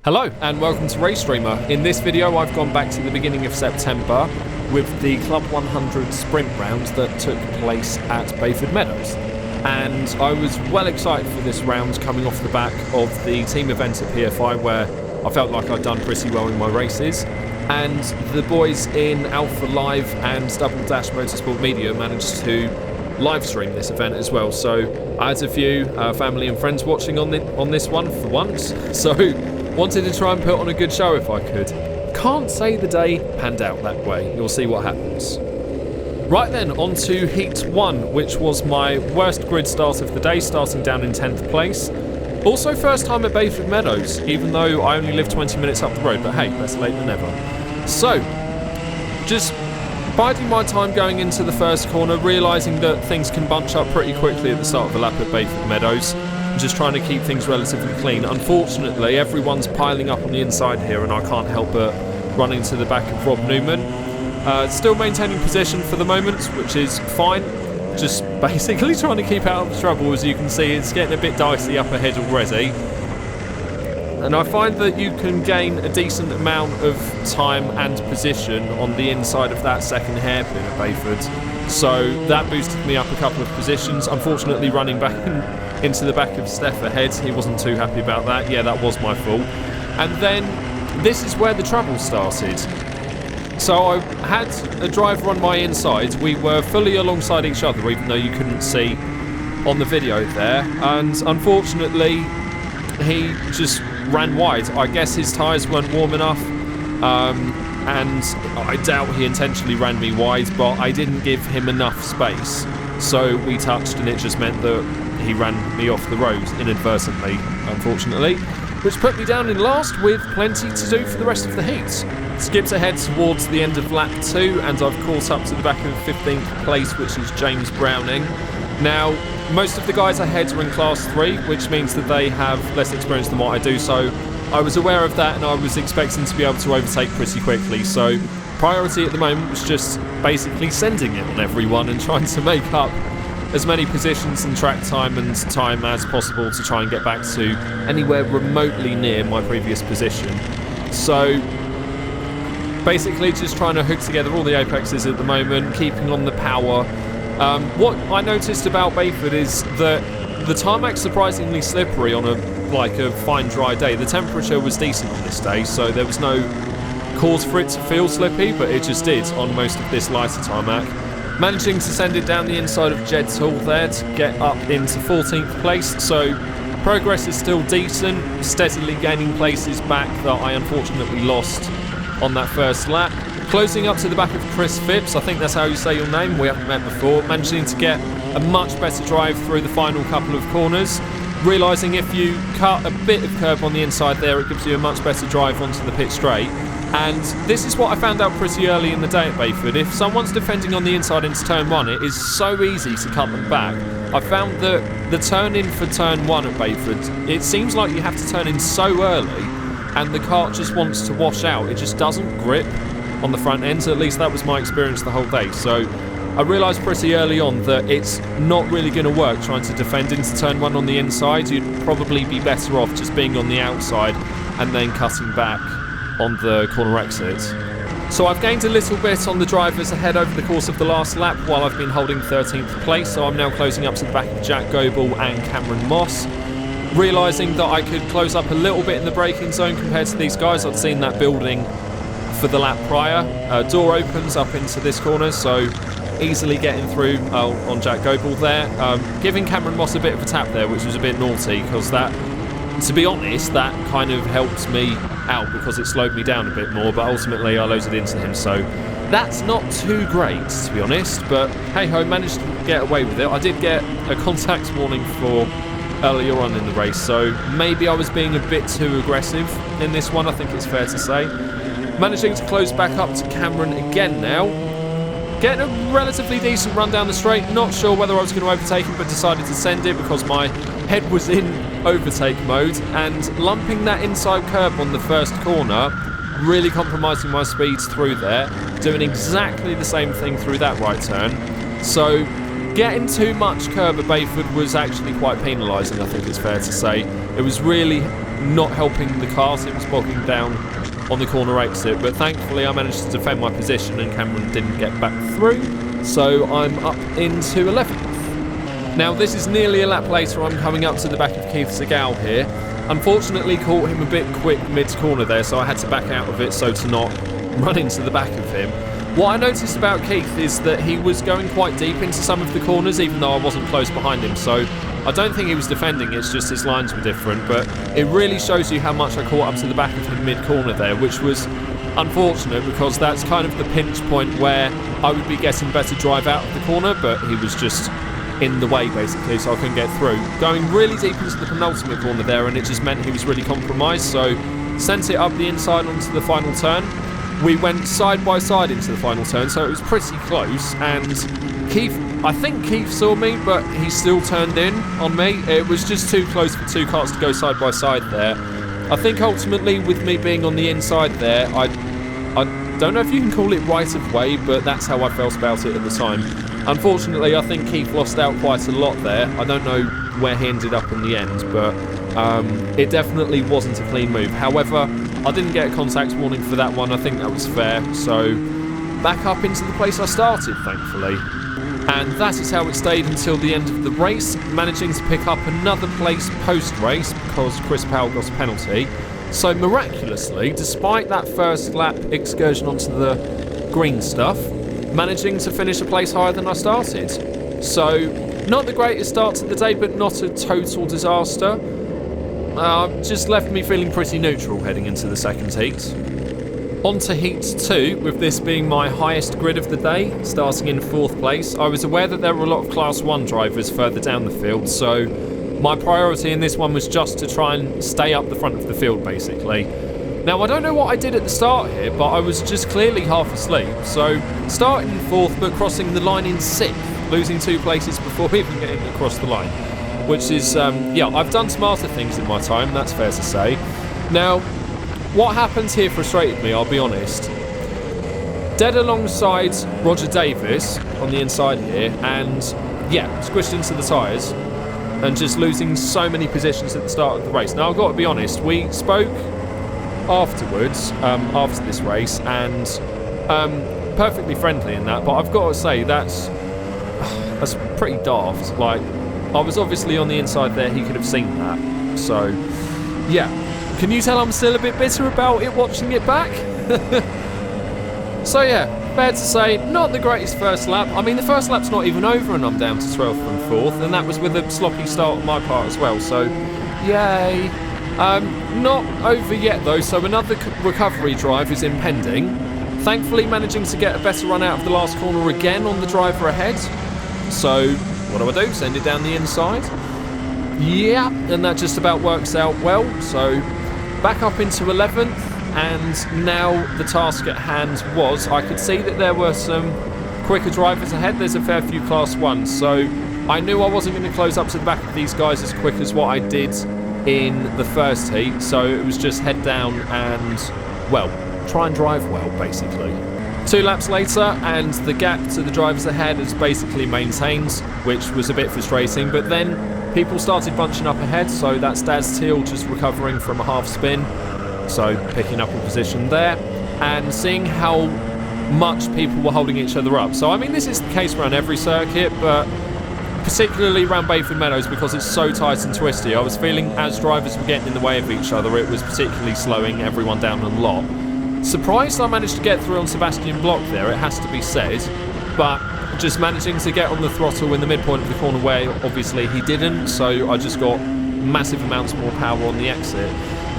Hello and welcome to Race Streamer. In this video I've gone back to the beginning of September with the Club 100 sprint round that took place at Bayford Meadows. And I was well excited for this round coming off the back of the team event at PFI where I felt like I'd done pretty well in my races. And the boys in Alpha Live and Double Dash Motorsport Media managed to live stream this event as well. So I had a few family and friends watching on this one for once. So wanted to try and put on a good show if I could. Can't say the day panned out that way. You'll see what happens. Right then, on to Heat 1, which was my worst grid start of the day, starting down in 10th place. Also first time at Bayford Meadows, even though I only live 20 minutes up the road, but hey, better late than never. So, just biding my time going into the first corner, realising that things can bunch up pretty quickly at the start of a lap at Bayford Meadows. Just trying to keep things relatively clean. Unfortunately, everyone's piling up on the inside here and I can't help but run into the back of Rob Newman. Still maintaining position for the moment, which is fine. Just basically trying to keep out of trouble. As you can see, it's getting a bit dicey up ahead already. And I find that you can gain a decent amount of time and position on the inside of that second hairpin at Bayford. So that boosted me up a couple of positions. Unfortunately, running back into the back of Steph ahead, he wasn't too happy about that. Yeah, that was my fault. And then this is where the trouble started. So I had a driver on my inside. We were fully alongside each other, even though you couldn't see on the video there. And unfortunately, he just ran wide. I guess his tyres weren't warm enough. And I doubt he intentionally ran me wide, but I didn't give him enough space. So we touched and it just meant that he ran me off the road inadvertently, unfortunately, which put me down in last with plenty to do for the rest of the heat. Skipped ahead towards the end of lap 2 and I've caught up to the back of 15th place, which is James Browning. Now, most of the guys ahead are in class 3, which means that they have less experience than what I do, so I was aware of that and I was expecting to be able to overtake pretty quickly. So priority at the moment was just basically sending it on everyone and trying to make up as many positions and track time and time as possible to try and get back to anywhere remotely near my previous position. So basically just trying to hook together all the apexes at the moment, keeping on the power. What I noticed about Bayford is that the tarmac's surprisingly slippery on a fine dry day. The temperature was decent on this day, so there was no cause for it to feel slippy, but it just did on most of this lighter tarmac. Managing to send it down the inside of Jed's Hall there to get up into 14th place, so progress is still decent, steadily gaining places back that I unfortunately lost on that first lap. Closing up to the back of Chris Phipps, I think that's how you say your name, we haven't met before, managing to get a much better drive through the final couple of corners. Realising if you cut a bit of curb on the inside there, it gives you a much better drive onto the pit straight. And this is what I found out pretty early in the day at Bayford. If someone's defending on the inside into turn 1, it is so easy to cut them back. I found that the turn in for turn 1 at Bayford, it seems like you have to turn in so early and the kart just wants to wash out. It just doesn't grip on the front end. At least that was my experience the whole day. So I realised pretty early on that it's not really going to work trying to defend into turn 1 on the inside. You'd probably be better off just being on the outside and then cutting back on the corner exit. So I've gained a little bit on the drivers ahead over the course of the last lap while I've been holding 13th place, so I'm now closing up to the back of Jack Goebel and Cameron Moss. Realising that I could close up a little bit in the braking zone compared to these guys. I'd seen that building for the lap prior. Door opens up into this corner, so easily getting through on Jack Goebel there. Giving Cameron Moss a bit of a tap there, which was a bit naughty, because that, to be honest, that kind of helped me out because it slowed me down a bit more, but ultimately I loaded into him, so that's not too great, to be honest, but hey-ho, managed to get away with it. I did get a contact warning for earlier on in the race, so maybe I was being a bit too aggressive in this one, I think it's fair to say. Managing to close back up to Cameron again now. Getting a relatively decent run down the straight, not sure whether I was going to overtake him, but decided to send it because my head was in overtake mode, and lumping that inside curb on the first corner, really compromising my speeds through there, doing exactly the same thing through that right turn. So Getting too much curb at Bayford was actually quite penalising, I think it's fair to say. It was really not helping the cars, it was bogging down on the corner exit, but thankfully I managed to defend my position and Cameron didn't get back through, so I'm up into 11th. Now this is nearly a lap later, I'm coming up to the back of Keith Segal here. Unfortunately caught him a bit quick mid-corner there, so I had to back out of it so to not run into the back of him. What I noticed about Keith is that he was going quite deep into some of the corners, even though I wasn't close behind him, so I don't think he was defending, it's just his lines were different, but it really shows you how much I caught up to the back of him mid-corner there, which was unfortunate because that's kind of the pinch point where I would be getting better drive out of the corner, but he was just in the way basically, so I couldn't get through. Going really deep into the penultimate corner there, and it just meant he was really compromised, so sent it up the inside onto the final turn. We went side by side into the final turn, so it was pretty close, and I think Keith saw me, but he still turned in on me. It was just too close for two cars to go side by side there. I think ultimately with me being on the inside there, I don't know if you can call it right of way, but that's how I felt about it at the time. Unfortunately, I think Keith lost out quite a lot there. I don't know where he ended up in the end, but it definitely wasn't a clean move. However, I didn't get a contact warning for that one. I think that was fair. So back up into the place I started, thankfully. And that is how it stayed until the end of the race, managing to pick up another place post-race because Chris Powell got a penalty. So miraculously, despite that first lap excursion onto the green stuff, managing to finish a place higher than I started. So not the greatest start to the day, but not a total disaster. Just left me feeling pretty neutral heading into the second heat. On to Heat 2, with this being my highest grid of the day, starting in 4th place. I was aware that there were a lot of Class 1 drivers further down the field, so my priority in this one was just to try and stay up the front of the field, basically. Now, I don't know what I did at the start here, but I was just clearly half asleep, so starting in 4th, but crossing the line in 6th, losing 2 places before even getting across the line. Which is, yeah, I've done smarter things in my time, that's fair to say. Now, what happened here frustrated me, I'll be honest. Dead alongside Roger Davis on the inside here, and yeah, squished into the tyres, and just losing so many positions at the start of the race. Now, I've got to be honest, we spoke afterwards, after this race, and perfectly friendly in that, but I've got to say, that's pretty daft. Like, I was obviously on the inside there, he could have seen that. So, yeah. Can you tell I'm still a bit bitter about it watching it back? So yeah, fair to say, not the greatest first lap. I mean, the first lap's not even over and I'm down to 12th and 4th, and that was with a sloppy start on my part as well, so yay. Not over yet though, so another recovery drive is impending. Thankfully managing to get a better run out of the last corner again on the driver ahead. So, what do? Send it down the inside? Yeah, and that just about works out well. So, back up into 11th, and now the task at hand was, I could see that there were some quicker drivers ahead. There's a fair few Class 1s, so I knew I wasn't going to close up to the back of these guys as quick as what I did in the first heat, so it was just head down and, well, try and drive well, basically. 2 laps later, and the gap to the drivers ahead is basically maintained, which was a bit frustrating, but then people started bunching up ahead, so that's Daz Teal just recovering from a half spin, so picking up a position there, and seeing how much people were holding each other up. So, I mean, this is the case around every circuit, but particularly around Bayford Meadows because it's so tight and twisty. I was feeling as drivers were getting in the way of each other, it was particularly slowing everyone down a lot. Surprised I managed to get through on Sebastian Block there, it has to be said, but just managing to get on the throttle in the midpoint of the corner where obviously he didn't, so I just got massive amounts more power on the exit.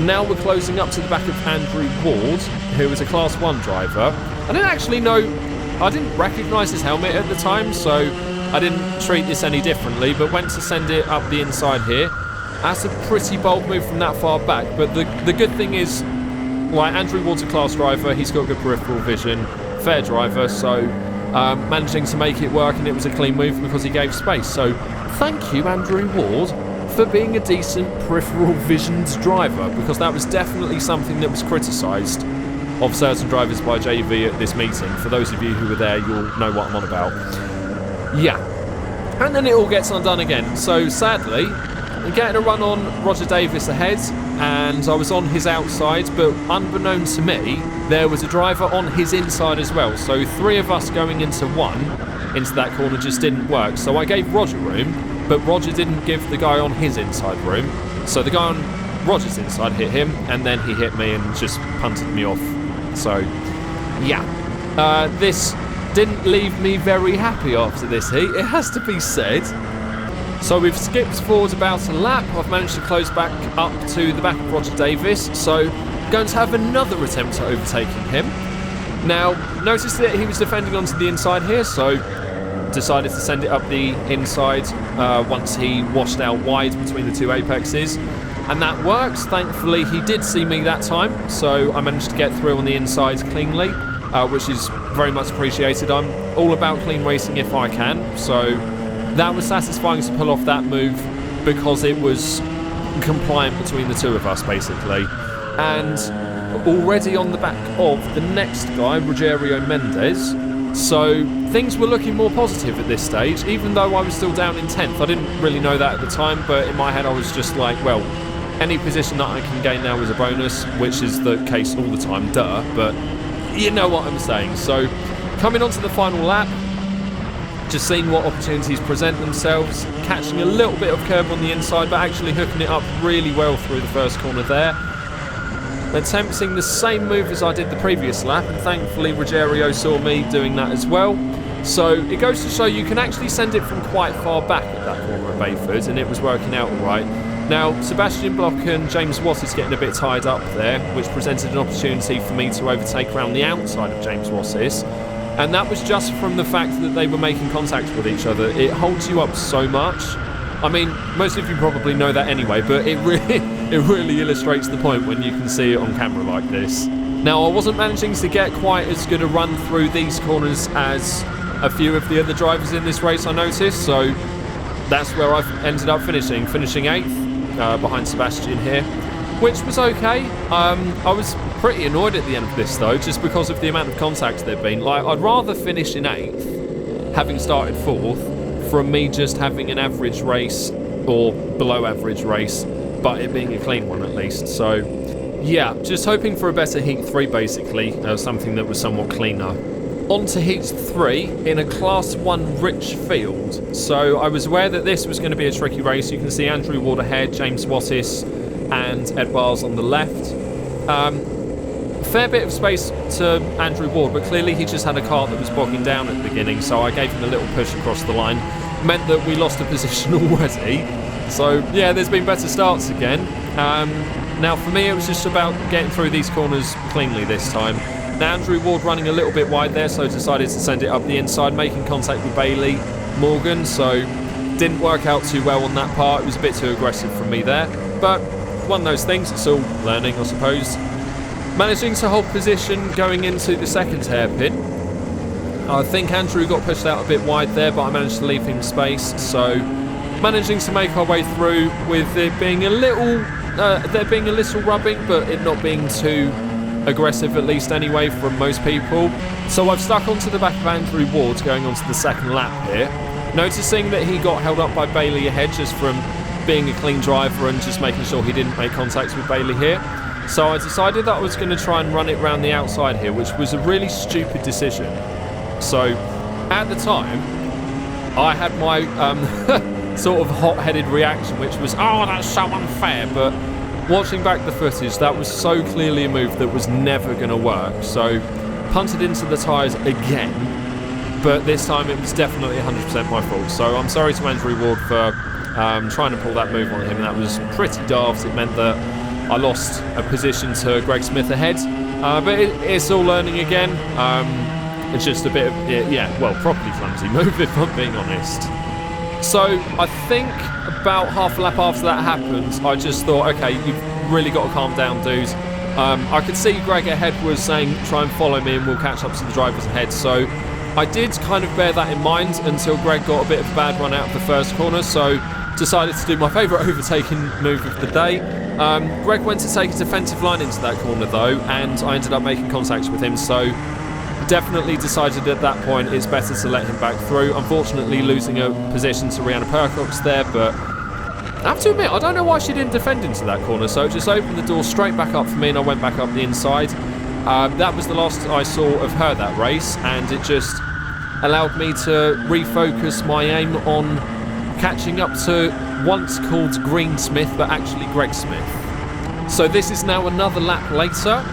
Now we're closing up to the back of Andrew Ward, who is a Class 1 driver. I didn't recognise his helmet at the time, so I didn't treat this any differently, but went to send it up the inside here. That's a pretty bold move from that far back, but the good thing is, like, Andrew Ward's a class driver, he's got good peripheral vision, fair driver, so managing to make it work, and it was a clean move because he gave space. So thank you, Andrew Ward, for being a decent peripheral visioned driver, because that was definitely something that was criticised of certain drivers by JV at this meeting. For those of you who were there, you'll know what I'm on about. Yeah. And then it all gets undone again. So sadly, I'm getting a run on Roger Davis ahead, and I was on his outside, but unbeknown to me, there was a driver on his inside as well. So 3 of us going into that corner just didn't work. So I gave Roger room, but Roger didn't give the guy on his inside room. So the guy on Roger's inside hit him, and then he hit me and just punted me off. So, yeah. This didn't leave me very happy after this heat, it has to be said. So we've skipped forward about a lap. I've managed to close back up to the back of Roger Davis. So going to have another attempt at overtaking him. Now, notice that he was defending onto the inside here, so decided to send it up the inside once he washed out wide between the 2 apexes. And that works. Thankfully, he did see me that time, so I managed to get through on the inside cleanly, which is very much appreciated. I'm all about clean racing if I can, so that was satisfying to pull off that move because it was compliant between the 2 of us, basically. And already on the back of the next guy, Rogerio Mendes, so things were looking more positive at this stage, even though I was still down in 10th. I didn't really know that at the time, but in my head I was just like, well, any position that I can gain now is a bonus, which is the case all the time, duh, but you know what I'm saying. So coming on to the final lap, just seeing what opportunities present themselves, catching a little bit of curb on the inside, but actually hooking it up really well through the first corner there. Attempting the same move as I did the previous lap, and thankfully Rogerio saw me doing that as well. So it goes to show you can actually send it from quite far back at that corner at Bayford, and it was working out all right. Now, Sebastian Bloch and James Watt is getting a bit tied up there, which presented an opportunity for me to overtake around the outside of James Watt's. And that was just from the fact that they were making contact with each other. It holds you up so much. I mean, most of you probably know that anyway, but it really illustrates the point when you can see it on camera like this. Now, I wasn't managing to get quite as good a run through these corners as a few of the other drivers in this race, I noticed, so that's where I ended up finishing 8th behind Sebastian here, which was okay. I was pretty annoyed at the end of this though, just because of the amount of contact there'd been. Like, I'd rather finish in 8th, having started 4th, from me just having an average race or below average race, but it being a clean one at least. So yeah, just hoping for a better Heat 3 basically, something that was somewhat cleaner. On to Heat 3 in a Class 1 rich field. So I was aware that this was going to be a tricky race. You can see Andrew Ward ahead, James Wattis and Ed Bars on the left. Fair bit of space to Andrew Ward, but clearly he just had a car that was bogging down at the beginning, so I gave him a little push across the line. Meant that we lost a position already. So yeah, there's been better starts again. Now for me it was just about getting through these corners cleanly this time. Now Andrew Ward running a little bit wide there, so decided to send it up the inside, making contact with Bailey Morgan, so didn't work out too well on that part. It was a bit too aggressive from me there, but one of those things, it's all learning I suppose. Managing to hold position going into the second hairpin. I think Andrew got pushed out a bit wide there, but I managed to leave him space, so managing to make our way through with it being a little there being a little rubbing, but it not being too aggressive, at least anyway, from most people. So I've stuck onto the back of Andrew Ward going on to the second lap here, noticing that he got held up by Bailey ahead just from being a clean driver and just making sure he didn't make contacts with Bailey here. So I decided that I was going to try and run it round the outside here, which was a really stupid decision. So at the time I had my sort of hot-headed reaction, which was, oh, that's so unfair, but watching back the footage, that was so clearly a move that was never going to work. So punted into the tyres again, but this time it was definitely 100% my fault. So I'm sorry to Andrew Ward for trying to pull that move on him. That was pretty daft. It meant that I lost a position to Greg Smith ahead, but it's all learning again. It's just a bit of, properly clumsy move if I'm being honest. So I think about half a lap after that happened, I just thought, okay, you've really got to calm down, dude. I could see Greg ahead was saying, try and follow me and we'll catch up to the drivers ahead. So I did kind of bear that in mind until Greg got a bit of a bad run out of the first corner, so decided to do my favourite overtaking move of the day. Greg went to take a defensive line into that corner though, and I ended up making contact with him, so definitely decided at that point it's better to let him back through. Unfortunately, losing a position to Rihanna Percox there, but I have to admit, I don't know why she didn't defend into that corner, so it just opened the door straight back up for me and I went back up the inside. That was the last I saw of her that race, and it just allowed me to refocus my aim on catching up to once called Green Smith, but actually Greg Smith. So this is now another lap later.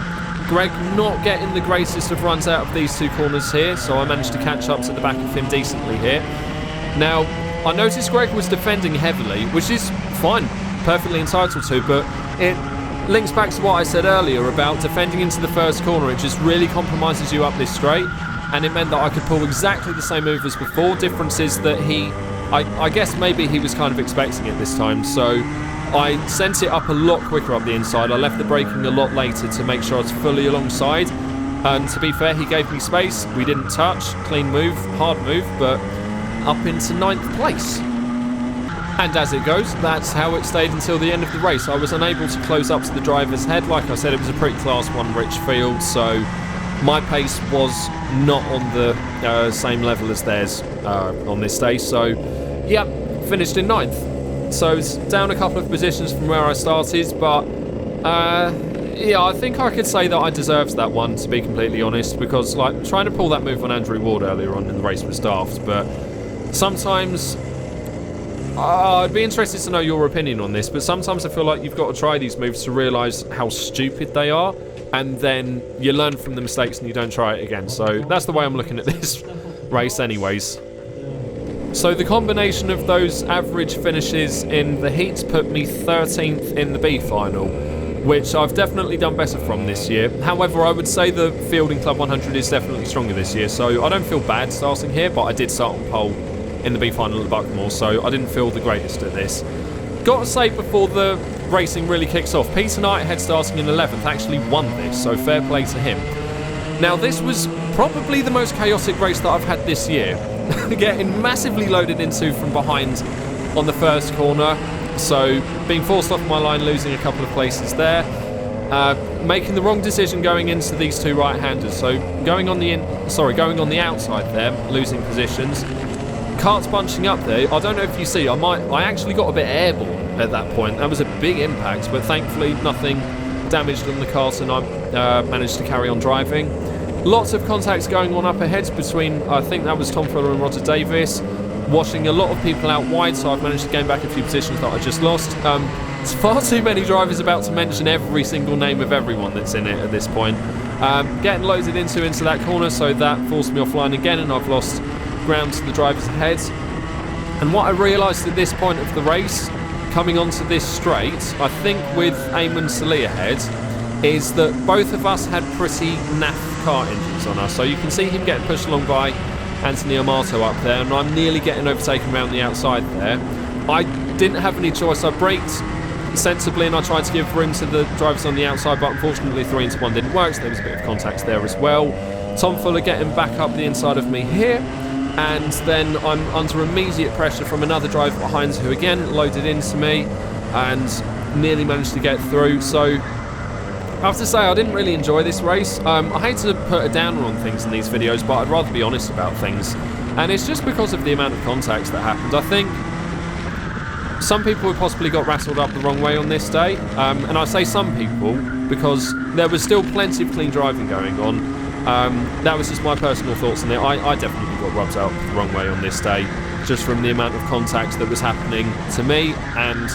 Greg not getting the greatest of runs out of these two corners here, so I managed to catch up to the back of him decently here. Now, I noticed Greg was defending heavily, which is fine, perfectly entitled to, but it links back to what I said earlier about defending into the first corner. It just really compromises you up this straight, and it meant that I could pull exactly the same move as before. Difference is that I guess maybe he was kind of expecting it this time, so I sent it up a lot quicker up the inside. I left the braking a lot later to make sure I was fully alongside, and to be fair, he gave me space. We didn't touch, clean move, hard move, but up into 9th place. And as it goes, that's how it stayed until the end of the race. I was unable to close up to the driver's head. Like I said, it was a pretty class 1 rich field, so my pace was not on the same level as theirs on this day. So yeah, finished in 9th. So it's down a couple of positions from where I started, but yeah, I think I could say that I deserved that one, to be completely honest, because like trying to pull that move on Andrew Ward earlier on in the race was daft, but sometimes I'd be interested to know your opinion on this, but sometimes I feel like you've got to try these moves to realise how stupid they are, and then you learn from the mistakes and you don't try it again. So that's the way I'm looking at this race anyways. So the combination of those average finishes in the heats put me 13th in the B final, which I've definitely done better from this year. However, I would say the field in Club 100 is definitely stronger this year, so I don't feel bad starting here, but I did start on pole in the B final at Buckmore, so I didn't feel the greatest at this. Got to say, before the racing really kicks off, Peter Knighthead starting in 11th actually won this, so fair play to him. Now this was probably the most chaotic race that I've had this year. Getting massively loaded into from behind on the first corner, so being forced off my line, losing a couple of places there. Making the wrong decision going into these two right-handers, so going on the outside there, losing positions. Karts bunching up there. I don't know if you see, I actually got a bit airborne at that point. That was a big impact, but thankfully nothing damaged on the kart, and I managed to carry on driving. Lots of contacts going on up ahead between, I think that was Tom Fuller and Roger Davis, washing a lot of people out wide, so I've managed to gain back a few positions that I just lost. It's far too many drivers about to mention every single name of everyone that's in it at this point. Getting loaded into that corner, so that forced me offline again, and I've lost ground to the drivers ahead. And what I realised at this point of the race, coming onto this straight, I think with Eamon Salih ahead, is that both of us had pretty naff car engines on us. So you can see him getting pushed along by Anthony Amato up there, and I'm nearly getting overtaken around the outside there. I didn't have any choice. I braked sensibly and I tried to give room to the drivers on the outside, but unfortunately 3 into 1 didn't work, so there was a bit of contact there as well. Tom Fuller getting back up the inside of me here, and then I'm under immediate pressure from another driver behind who again loaded into me and nearly managed to get through. So I have to say I didn't really enjoy this race. I hate to put a downer on things in these videos, but I'd rather be honest about things, and it's just because of the amount of contacts that happened. I think some people have possibly got rattled up the wrong way on this day, and I say some people because there was still plenty of clean driving going on. That was just my personal thoughts on it. I definitely got rubbed out the wrong way on this day, just from the amount of contact that was happening to me, and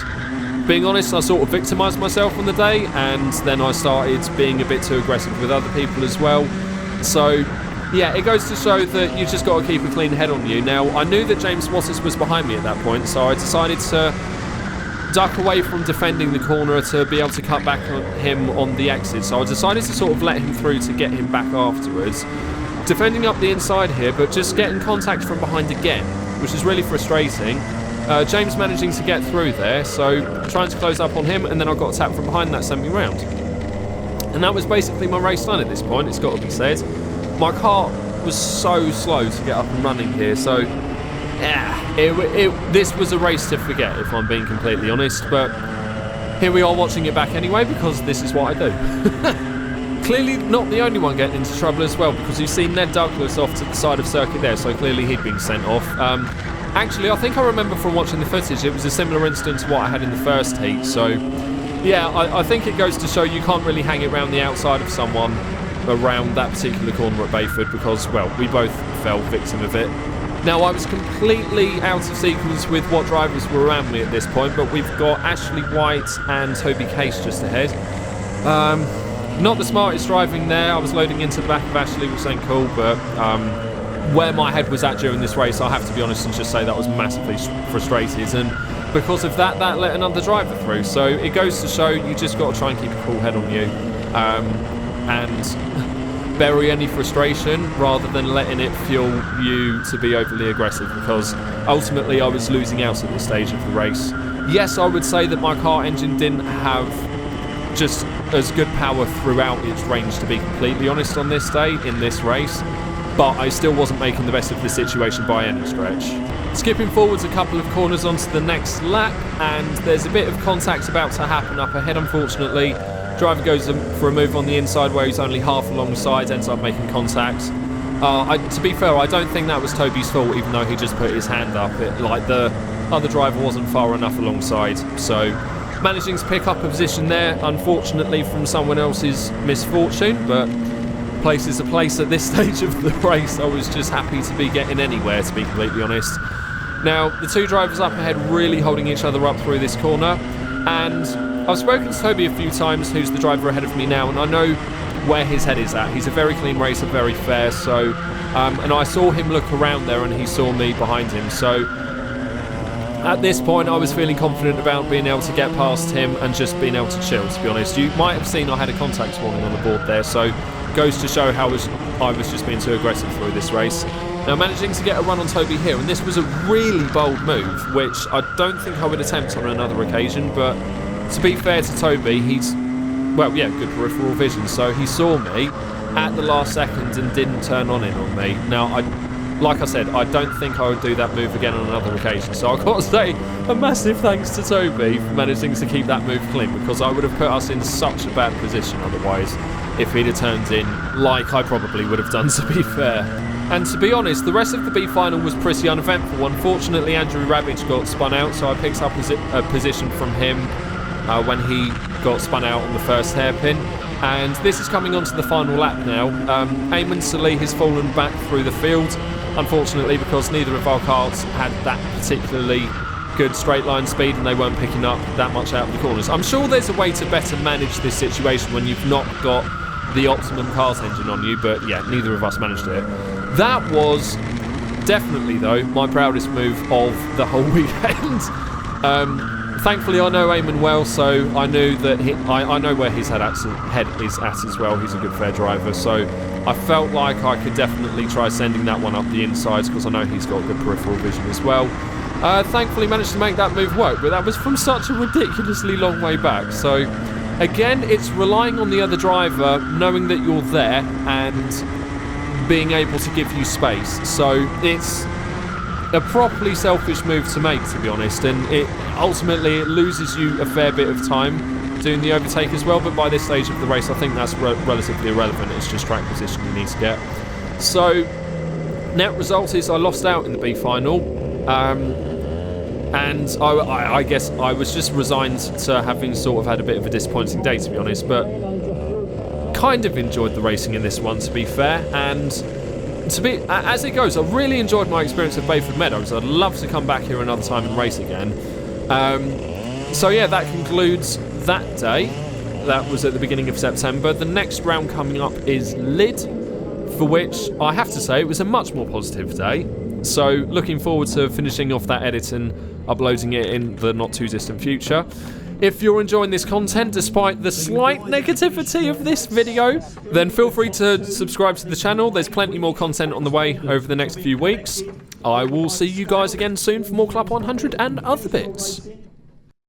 being honest, I sort of victimised myself on the day, and then I started being a bit too aggressive with other people as well. So yeah, it goes to show that you just got to keep a clean head on you. Now, I knew that James Wattis was behind me at that point, so I decided to duck away from defending the corner to be able to cut back on him on the exit. So I decided to sort of let him through to get him back afterwards. Defending up the inside here, but just getting contact from behind again, which is really frustrating. James managing to get through there, so trying to close up on him, and then I got a tap from behind that sent me round. And that was basically my race done at this point, it's got to be said. My car was so slow to get up and running here, so yeah, this was a race to forget, if I'm being completely honest, but here we are watching it back anyway, because this is what I do. Clearly not the only one getting into trouble as well, because you've seen Ned Douglas off to the side of circuit there, so clearly he'd been sent off. Actually, I think I remember from watching the footage, it was a similar incident to what I had in the first heat, so yeah, I think it goes to show you can't really hang it around the outside of someone around that particular corner at Bayford, because, well, we both fell victim of it. Now, I was completely out of sequence with what drivers were around me at this point, but we've got Ashley White and Toby Case just ahead. Not the smartest driving there. I was loading into the back of Ashley, which ain't cool, but where my head was at during this race, I have to be honest and just say that I was massively frustrated, and because of that, that let another driver through. So it goes to show you just got to try and keep a cool head on you, and bury any frustration rather than letting it fuel you to be overly aggressive, because ultimately I was losing out at this stage of the race. Yes, I would say that my car engine didn't have just as good power throughout its range, to be completely honest, on this day in this race, but I still wasn't making the best of the situation by any stretch. Skipping forwards a couple of corners onto the next lap, and there's a bit of contact about to happen up ahead, unfortunately. Driver goes for a move on the inside where he's only half alongside, ends up making contact. To be fair, I don't think that was Toby's fault, even though he just put his hand up. The other driver wasn't far enough alongside, so managing to pick up a position there, unfortunately from someone else's misfortune, but place is a place at this stage of the race. I was just happy to be getting anywhere, to be completely honest. Now, the two drivers up ahead really holding each other up through this corner, and I've spoken to Toby a few times, who's the driver ahead of me now, and I know where his head is at. He's a very clean racer, very fair, so and I saw him look around there and he saw me behind him, so at this point I was feeling confident about being able to get past him and just being able to chill, to be honest. You might have seen I had a contact warning on the board there, so goes to show how I was just being too aggressive through this race. Now, managing to get a run on Toby here, and this was a really bold move, which I don't think I would attempt on another occasion, but to be fair to Toby, he's, well, yeah, good peripheral vision, so he saw me at the last second and didn't turn on in on me. Now, like I said, I don't think I would do that move again on another occasion, so I've got to say a massive thanks to Toby for managing to keep that move clean, because I would have put us in such a bad position otherwise if he'd have turned in, like I probably would have done, to be fair. And to be honest, the rest of the B final was pretty uneventful. Unfortunately, Andrew Ravage got spun out, so I picked up a position from him when he got spun out on the first hairpin. And this is coming onto the final lap now. Eamon Salih has fallen back through the field, unfortunately, because neither of our cars had that particularly good straight line speed and they weren't picking up that much out of the corners. I'm sure there's a way to better manage this situation when you've not got the optimum cars engine on you, but yeah, neither of us managed it. That was definitely, though, my proudest move of the whole weekend. Thankfully, I know Eamon well, so I knew that I know where his head is at as well. He's a good fair driver, so I felt like I could definitely try sending that one up the insides, because I know he's got good peripheral vision as well. Thankfully, managed to make that move work, but that was from such a ridiculously long way back. So again, it's relying on the other driver knowing that you're there and being able to give you space. So it's a properly selfish move to make, to be honest, and ultimately it loses you a fair bit of time doing the overtake as well, but by this stage of the race I think that's relatively irrelevant. It's just track position you need to get. So net result is I lost out in the B final, and I guess I was just resigned to having sort of had a bit of a disappointing day, to be honest, but kind of enjoyed the racing in this one, to be fair. And as it goes, I really enjoyed my experience at Bayford Meadows. I'd love to come back here another time and race again. So yeah, that concludes that day. That was at the beginning of September. The next round coming up is Lyd, for which I have to say it was a much more positive day. So looking forward to finishing off that edit and uploading it in the not too distant future. If you're enjoying this content despite the slight negativity of this video, then feel free to subscribe to the channel. There's plenty more content on the way over the next few weeks. I will see you guys again soon for more Club 100 and other bits.